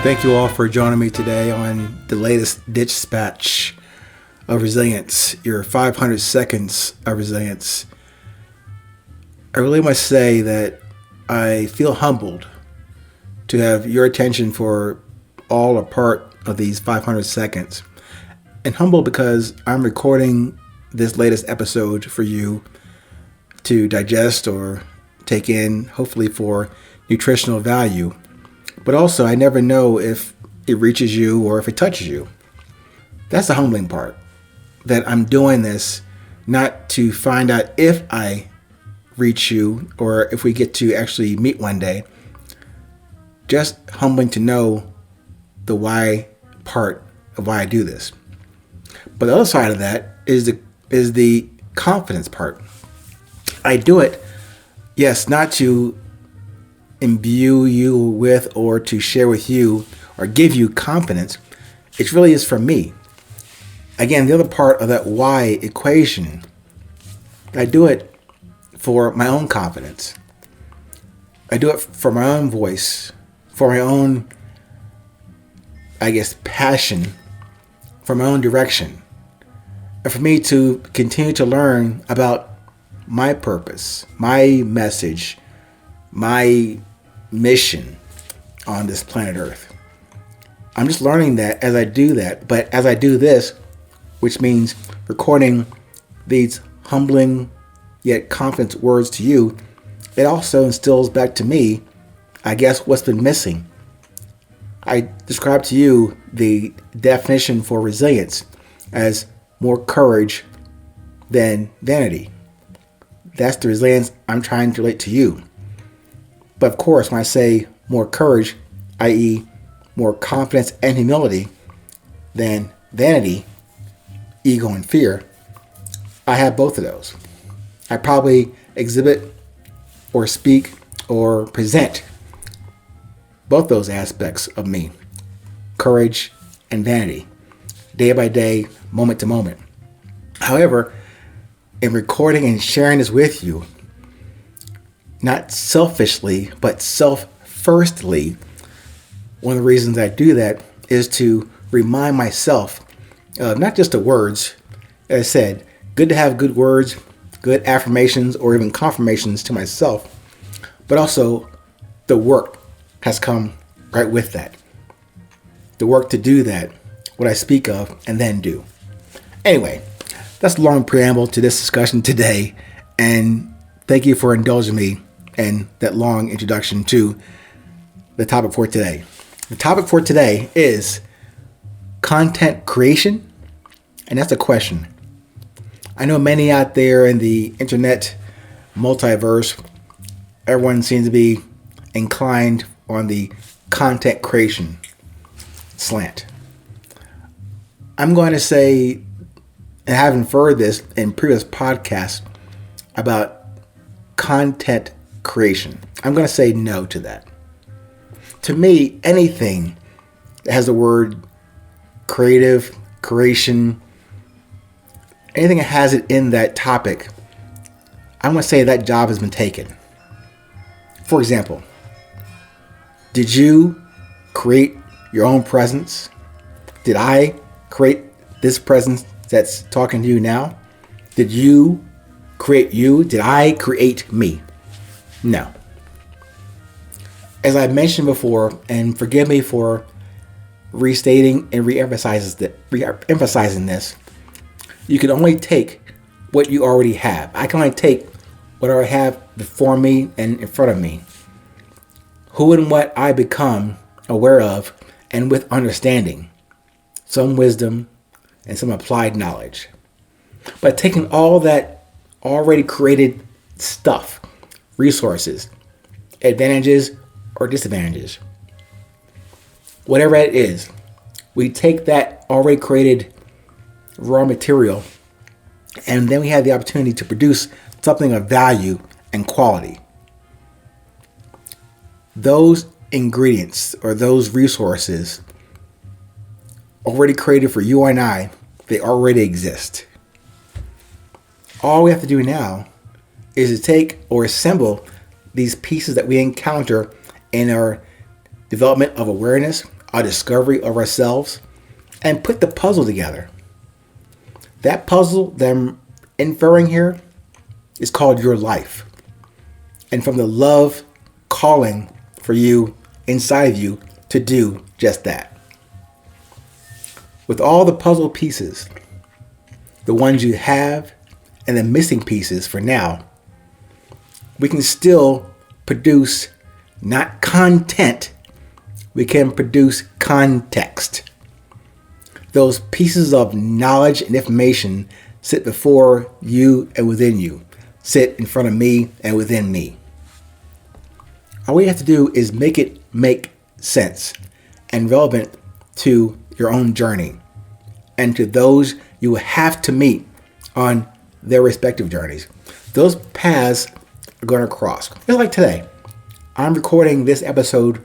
Thank you all for joining me today on the latest dispatch of resilience, your 500 seconds of resilience. I really must say that I feel humbled to have your attention for all or part of these 500 seconds. And humbled because I'm recording this latest episode for you to digest or take in, hopefully for nutritional value. But also, I never know if it reaches you or if it touches you. That's the humbling part, that I'm doing this not to find out if I reach you or if we get to actually meet one day. Just humbling to know the why part of why I do this. But the other side of that is the confidence part. I do it, yes, not to imbue you with or to share with you or give you confidence. It really is for me. Again, the other part of that why equation, I do it for my own confidence. I do it for my own voice, for my own, passion, for my own direction. And for me to continue to learn about my purpose, my message, my mission on this planet Earth. I'm just learning that as I do that. But as I do this, which means recording these humbling yet confident words to you, it also instills back to me, I guess, what's been missing. I described to you the definition for resilience as more courage than vanity. That's the resilience I'm trying to relate to you. But of course, when I say more courage, i.e. more confidence and humility than vanity, ego and fear, I have both of those. I probably exhibit or speak or present both those aspects of me, courage and vanity, day by day, moment to moment. However, in recording and sharing this with you, not selfishly, but self-firstly, one of the reasons I do that is to remind myself of not just the words. As I said, good to have good words, good affirmations, or even confirmations to myself, but also the work has come right with that. The work to do that, what I speak of, and then do. Anyway, that's a long preamble to this discussion today, and thank you for indulging me in that long introduction to the topic for today. The topic for today is content creation, and that's a question. I know many out there in the internet multiverse, everyone seems to be inclined on the content creation slant. I'm going to say, and I have inferred this in previous podcasts about content creation. I'm going to say no to that. To me, anything that has the word creative, creation, anything that has it in that topic, I'm going to say that job has been taken. For example, did you create your own presence? Did I create this presence that's talking to you now? Did you create you? Did I create me? No. As I mentioned before, and forgive me for restating and re-emphasizing this, you can only take what you already have. I can only take what I already have before me and in front of me. Who and what I become aware of and with understanding, some wisdom and some applied knowledge. But taking all that already created stuff, resources, advantages or disadvantages, whatever it is, we take that already created raw material and then we have the opportunity to produce something of value and quality. Those ingredients or those resources already created for you and I, they already exist. All we have to do now is to take or assemble these pieces that we encounter in our development of awareness, our discovery of ourselves, and put the puzzle together. That puzzle that I'm inferring here is called your life. And from the love calling for you inside of you to do just that. With all the puzzle pieces, the ones you have and the missing pieces for now, we can still produce not content, we can produce context. Those pieces of knowledge and information sit before you and within you, sit in front of me and within me. All we have to do is make it make sense and relevant to your own journey and to those you will have to meet on their respective journeys. Those paths are going to cross. Just like today, I'm recording this episode,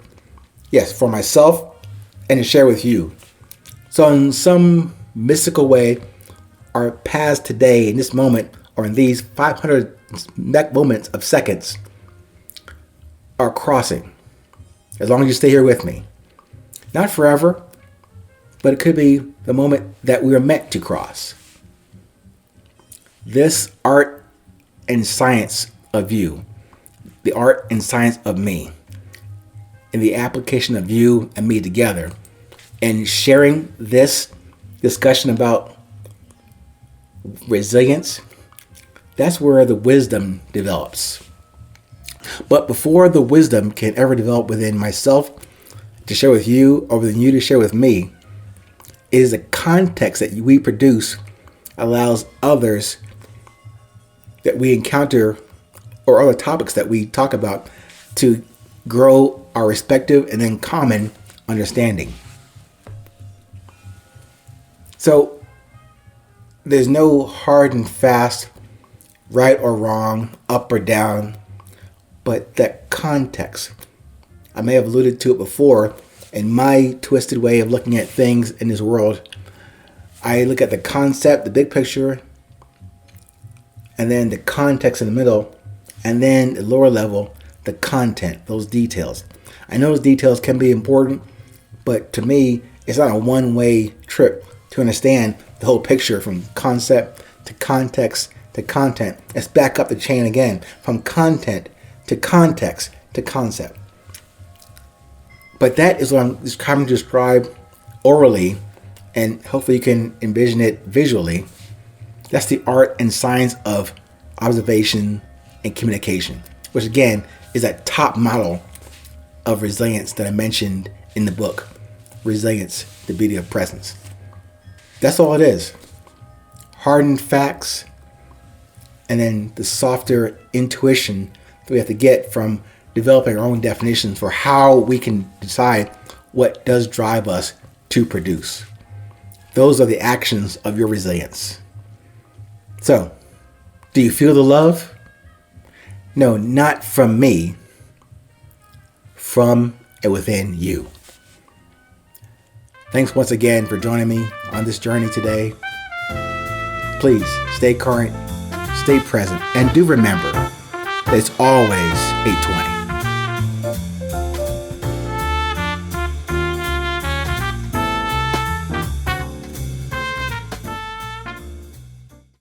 yes, for myself and to share with you. So in some mystical way, our paths today in this moment or in these 500 moments of seconds are crossing. As long as you stay here with me. Not forever, but it could be the moment that we are meant to cross. This art and science of you, the art and science of me, and the application of you and me together, and sharing this discussion about resilience, that's where the wisdom develops. But before the wisdom can ever develop within myself to share with you or within you to share with me, it is a context that we produce allows others that we encounter or other topics that we talk about to grow our respective and then common understanding. So there's no hard and fast, right or wrong, up or down, but that context. I may have alluded to it before. In my twisted way of looking at things in this world, I look at the concept, the big picture, and then the context in the middle, and then the lower level, the content, those details. I know those details can be important, but to me, it's not a one-way trip to understand the whole picture from concept to context to content. Let's back up the chain again, from content to context to concept. But that is what I'm trying to describe orally, and hopefully you can envision it visually. That's the art and science of observation and communication, which again is that top model of resilience that I mentioned in the book, Resilience, the Beauty of Presence. That's all it is. Hardened facts, and then the softer intuition that we have to get from developing our own definitions for how we can decide what does drive us to produce. Those are the actions of your resilience. So, do you feel the love? No, not from me, from and within you. Thanks once again for joining me on this journey today. Please stay current, stay present, and do remember that it's always 8:20.